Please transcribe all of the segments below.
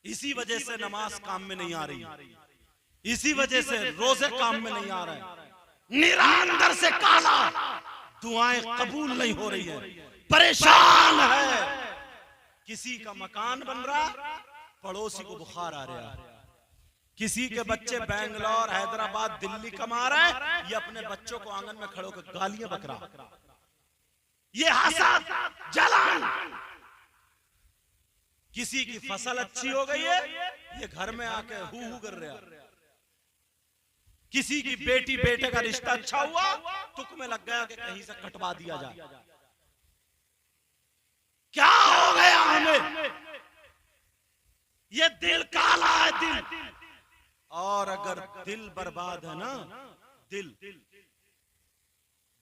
इसी वजह से नमाज काम में नहीं आ रही, इसी वजह से रोजे काम में नहीं आ रहे। निरा अंदर से काला, दुआएं कबूल नहीं हो रही है, परेशान है। किसी का मकान बन रहा, पड़ोसी को बुखार आ रहा है। किसी के बच्चे बेंगलोर, हैदराबाद, दिल्ली कमा रहे हैं, ये अपने बच्चों को आंगन में खड़े होकर गालियां बक रहा। ये हसद, जलन। किसी की फसल अच्छी हो गई है, ये घर में आके हू कर रहा। किसी की बेटी बेटे का रिश्ता अच्छा हुआ, तुक में लग गया कि कहीं से कटवा दिया जाए। क्या हो गया हमें? ये दिल काला है, दिल। और अगर दिल बर्बाद है ना, दिल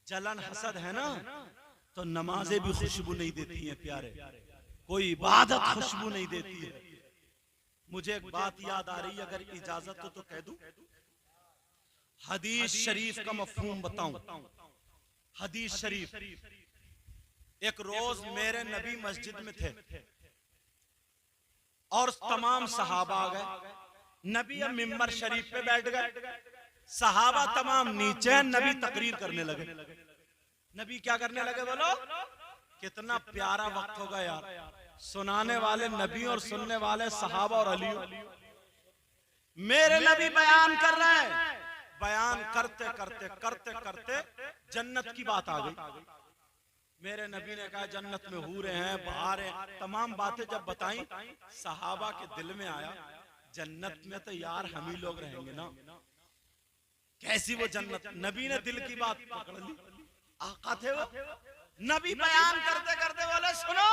जलन हसद है ना, तो नमाजें भी खुशबू नहीं देती हैं प्यारे, कोई इबादत खुशबू नहीं देती है। मुझे एक बात याद आ रही है, अगर इजाजत हो तो कह दूं। हदीस शरीफ का मफहूम बताऊं। हदीस शरीफ, एक रोज मेरे नबी मस्जिद में थे और तमाम सहाबा आ गए। नबी अब मिंबर शरीफ पे बैठ गए, सहाबा तमाम नीचे, नबी तकरीर करने लगे। नबी क्या करने लगे बोलो? कितना प्यारा वक्त होगा यार, सुनाने वाले नबी और सुनने वाले सहाबा और अली। मेरे नबी बयान कर रहे हैं, बयान करते करते करते करते जन्नत की बात आ गई। मेरे नबी ने कहा जन्नत में हूरे हैं, बाहर हैं, तमाम बातें जब बताई, सहाबा के दिल में आया जन्नत में तो यार हम ही लोग रहेंगे ना, कैसी वो जन्नत। नबी ने दिल की बात पकड़ ली, आका थे वो। नबी बयान करते करते बोले सुनो,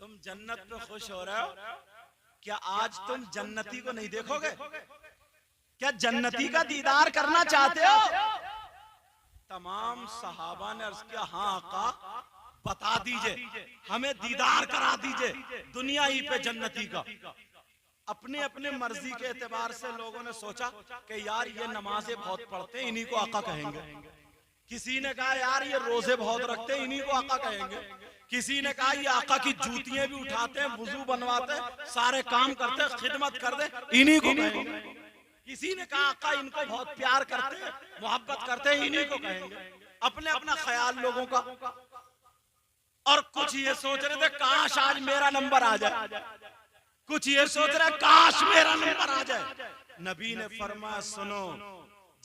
तुम जन्नत में खुश हो रहे हो, क्या आज तुम जन्नती को नहीं देखोगे? क्या जन्नती का दीदार करना चाहते हो? तमाम सहाबा ने अर्ज किया हाँ आका, बता दीजिए, हमें दीदार करा दीजिए दुनिया ही पे जन्नती का। अपने अपने मर्जी के एतबार से लोगों ने सोचा कि यार ये नमाजें बहुत पढ़ते हैं, इन्हीं को आका कहेंगे। किसी ने कहा यार ये रोजे बहुत रखते हैं, इन्हीं को आका कहेंगे। किसी ने कहा ये आका की जूतियां भी उठाते हैं, वुजू बनवाते हैं, सारे काम करते हैं, खिदमत करते हैं, इन्हीं को कहेंगे। किसी ने कहा आका इनको बहुत प्यार करते हैं, मोहब्बत करते हैं, इन्हीं को कहेंगे। अपने अपना ख्याल लोगों का। और कुछ ये सोच रहे थे काश आज मेरा नंबर आ जाए, कुछ ये सोच रहे काश मेरा नंबर आ जाए। नबी ने फरमाया सुनो,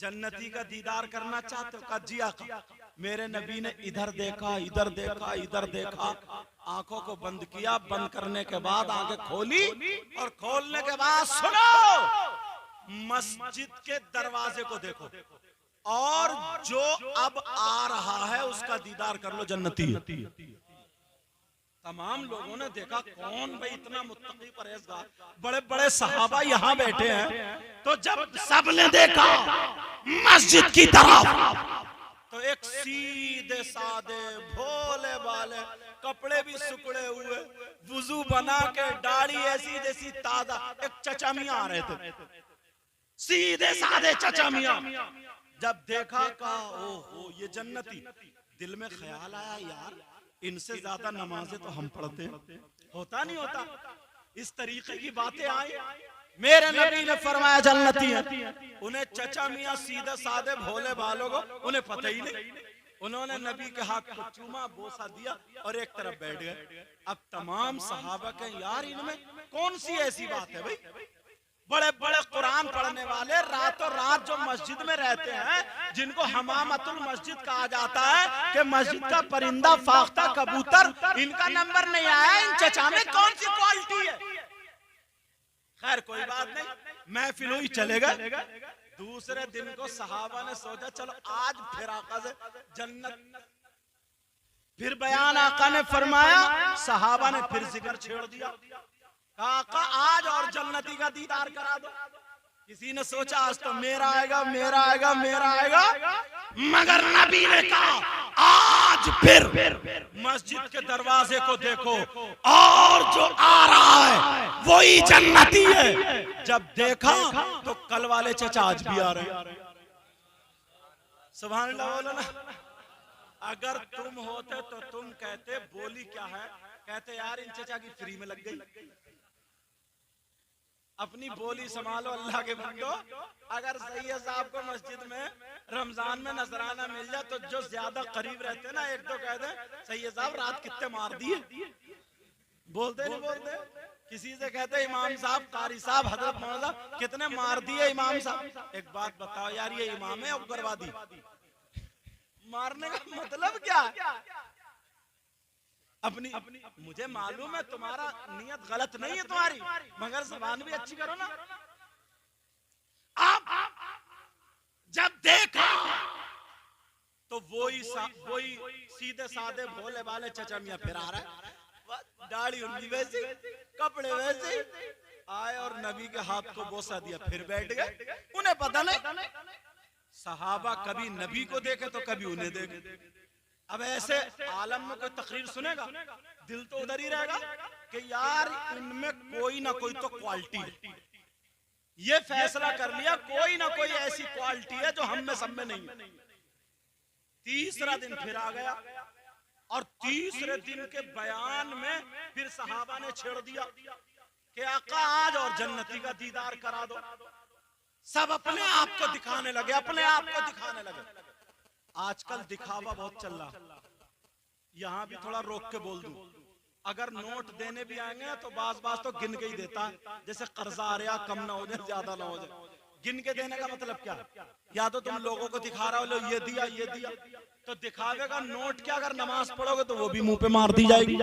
जन्नती का दीदार करना चाहते हो? कहा जी आका। मेरे नबी ने इधर देखा, इधर देखा, इधर देखा, आंखों को बंद किया, बंद करने के बाद आंखें खोली और खोलने के बाद सुनो, मस्जिद के दरवाजे को देखो और जो अब आ रहा है उसका दीदार कर लो, जन्नती है। तमाम लोगों ने देखा कौन भाई इतना मुत्तकी परहेजगार, बड़े बड़े सहाबा यहाँ बैठे हैं। तो जब सबने देखा मस्जिद की तरफ, तो एक सीधे साधे भोले वाले, कपड़े भी सुकड़े हुए, वुजू बना के, दाढ़ी ऐसी जैसी ताजा, एक चचा मियां आ रहे थे, सीधे साधे चचा मियां। जब देखा कहा ओहो ये जन्नती। दिल में ख्याल आया यार इनसे ज्यादा नमाजें तो हम पढ़ते हैं, होता नहीं होता। इस तरीके की बातें आई। मेरे नबी ने फरमाया जन्नती है। उन्हें चचा मियां सीधे साधे भोले भालों को उन्हें पता ही नहीं। उन्होंने नबी के हाथ को चूमा, बोसा दिया और एक तरफ बैठ गए। अब तमाम सहाबा के यार इनमें कौन सी ऐसी बात है भाई, बड़े बड़े कुरान पढ़ने वाले रातों रात जो मस्जिद में रहते हैं, जिनको हमामतुल मस्जिद कहा जाता है कि मस्जिद का परिंदा फाख्ता कबूतर, इनका नंबर नहीं आया, इन चचा में कौन सी क्वालिटी है? खैर कोई बात नहीं, महफिल हुई, चले गए। दूसरे दिन को सहाबा ने सोचा चलो आज फिर आका से जन्नत, फिर बयान आका ने फरमाया, सहाबा ने फिर जिक्र छेड़ दिया, आका आज और जन्नती का दीदार करा दो। किसी ने सोचा आज तो मेरा आएगा, मेरा आएगा, मेरा आएगा, मगर नबी ने कहा आज फिर मस्जिद के दरवाजे को देखो और जो आ रहा है वही जन्नती है। जब देखा तो कल वाले चचा आज भी आ रहे हैं। सुभान अल्लाह बोलो ना। अगर तुम होते तो तुम कहते बोली क्या है कहते यार इन चचा की फ्री में लग गई। अपनी बोली संभालो अल्लाह के बंदो। अगर सैयद साहब को मस्जिद में रमजान में नजराना मिल जाए तो जो ज्यादा करीब रहते ना एक दो कह दे सैयद साहब रात कितने मार दिए। बोलते नहीं बोलते? किसी से कहते इमाम साहब, कारी साहब, हजरत मौलाना साहब कितने मार दिए इमाम साहब। एक बात बताओ यार, ये इमाम है उग्रवादी? मारने का मतलब क्या? अपनी मुझे मालूम है तुम्हारा नियत गलत नहीं है तुम्हारी, मगर ज़बान भी अच्छी करो ना। आप जब देखा तो वही सीधे साधे भोले वाले चचा मियां फिर आ रहा है, दाढ़ी उनकी वैसी, कपड़े वैसे आए और नबी के हाथ को बोसा दिया, फिर बैठ गए। उन्हें पता नहीं सहाबा कभी नबी को देखे तो कभी उन्हें देखे। अब ऐसे आलम में कोई तकरीर सुनेगा, दिल तो उधर ही रहेगा कि यार इनमें कोई ना कोई तो क्वालिटी है। ये फैसला कर लिया कोई ना कोई ऐसी क्वालिटी है जो हम में सब में नहीं है। तीसरा दिन फिर आ गया और तीसरे दिन के बयान में फिर सहाबा ने छेड़ दिया कि आका आज और जन्नती का दीदार करा दो। सब अपने आप को दिखाने लगे, अपने आप को दिखाने लगे। आजकल दिखावा बहुत चल रहा। यहाँ भी थोड़ा रोक के बोल दूं, अगर नोट देने भी आएंगे ना तो बाज तो गिन के ही देता है, जैसे कर्जा आ रहा, कम ना हो जाए ज्यादा ना हो जाए। गिन के देने का मतलब क्या? या तो तुम लोगों को दिखा रहे हो लो ये दिया ये दिया, तो दिखावे का नोट क्या? अगर नमाज पढ़ोगे तो वो भी मुंह पे मार दी जाएगी।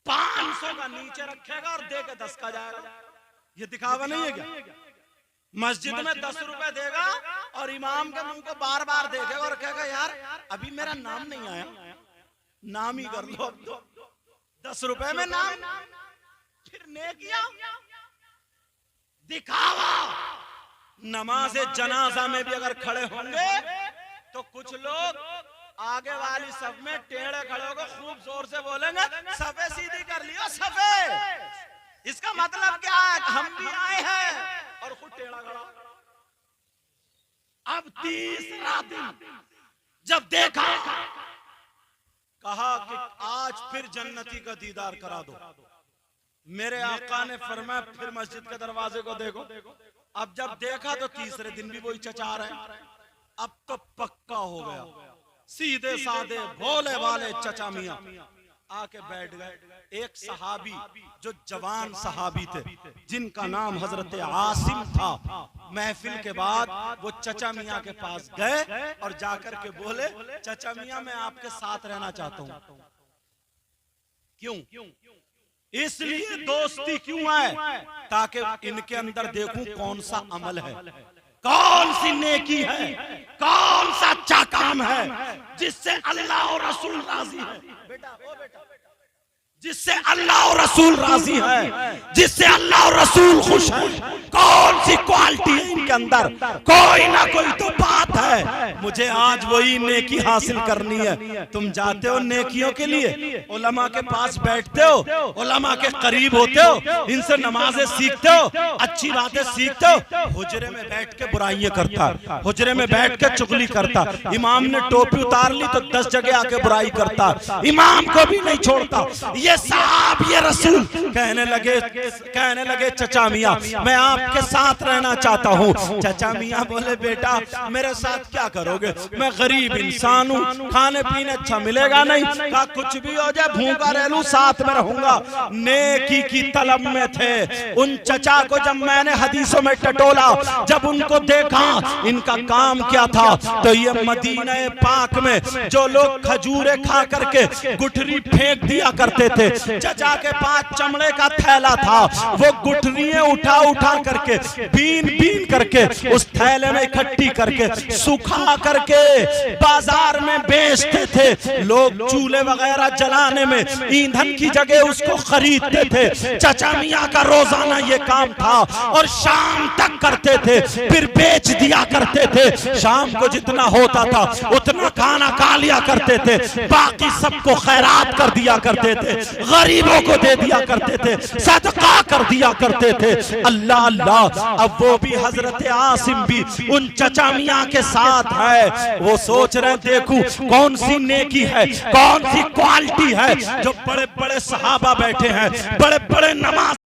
500 का नीचे रखेगा और दे के 10 का जाएगा। ये दिखावा नहीं है क्या? मस्जिद में 10 रुपए देगा और इमाम के मुंह को बार बार देखेगा और कहेगा यार अभी मेरा नाम नहीं आया, नाम ही कर लो। 10 रुपए में नाम, फिर नेकिया दिखावा। नमाज जनाजा में भी अगर खड़े होंगे तो कुछ लोग आगे वाली सब में टेढ़े खड़े होकर खूब जोर से बोलेंगे सफे सीधी कर लियो सफे। इसका मतलब क्या है? हम भी आए हैं और खुद टेढ़ा खड़ा। अब तीसरा दिन जब देखा, कहा कि आज फिर जन्नती का दीदार करा दो। मेरे आका ने फरमाया फिर मस्जिद के दरवाजे को देखो। अब जब देखा तो तीसरे दिन भी वही चचा रहे। अब तो पक्का हो गया, सीधे साधे भोले वाले चचा मियां आके बैठ गए। एक सहाबी जो जवान सहाबी थे जिनका नाम हजरत आसिम था, महफिल के बाद वो चचा मियां के पास गए और जाकर के बोले चचा मियां मैं आपके साथ रहना चाहता हूं। क्यों? इसलिए दोस्ती क्यों है? ताकि इनके अंदर देखूं कौन सा अमल है, कौन सी नेकी है, कौन सा अच्छा काम है जिससे अल्लाह और रसूल राजी है। बेटा जिससे अल्लाह और रसूल राजी है, जिससे अल्लाह और रसूल खुश है। कौन सी क्वालिटी है इनके अंदर? कोई ना कोई तो बात है। मुझे आज वही नेकी हासिल करनी है। तुम जाते हो नेकियों के लिए, उलमा के पास बैठते हो, उलमा के करीब होते हो, इनसे नमाजें सीखते हो, अच्छी बातें सीखते हो। हुजरे में बैठ के बुराइयां करता, हुजरे में बैठ के चुगली करता। इमाम ने टोपी उतार ली तो 10 जगह आके बुराई करता, इमाम को भी नहीं छोड़ता। ये साहब ये रसूल कहने लगे चचा मियां मैं आपके साथ रहना चाहता हूँ। चचा मियां बोले बेटा मेरे साथ क्या करोगे? मैं गरीब इंसान हूँ, खाने पीने अच्छा मिलेगा नहीं। कहा कुछ भी हो जाए भूखा रह लूं साथ में रहूंगा। नेकी की तलब में थे। उन चचा को जब मैंने हदीसों में टटोला, जब उनको देखा इनका काम क्या था, तो ये मदीना पाक में जो लोग खजूरे खा करके गुठरी फेंक दिया करते थे, चचा के पास चमड़े का थैला था, वो गुठरियां उठा उठा करके बीन बीन करके उस थैले में इकट्ठी करके सुखा करके बाजार में बेचते थे। लोग चूल्हे वगैरह जलाने में ईंधन की जगह उसको खरीदते थे। चचा मियां का रोजाना ये काम था और शाम तक करते थे, फिर बेच दिया करते थे। शाम को जितना होता था उतना खाना खा लिया करते थे, बाकी सबको खैरात कर दिया करते थे। गरीबों को दे दिया करते थे, सदका कर दिया करते थे। अल्लाह अल्लाह, अब वो भी हजरत आसिम भी उन चचा मियां के साथ है। वो सोच रहे देखूं कौन सी नेकी है, कौन सी क्वालिटी है, जो बड़े बड़े सहाबा बैठे हैं, बड़े बड़े नमाज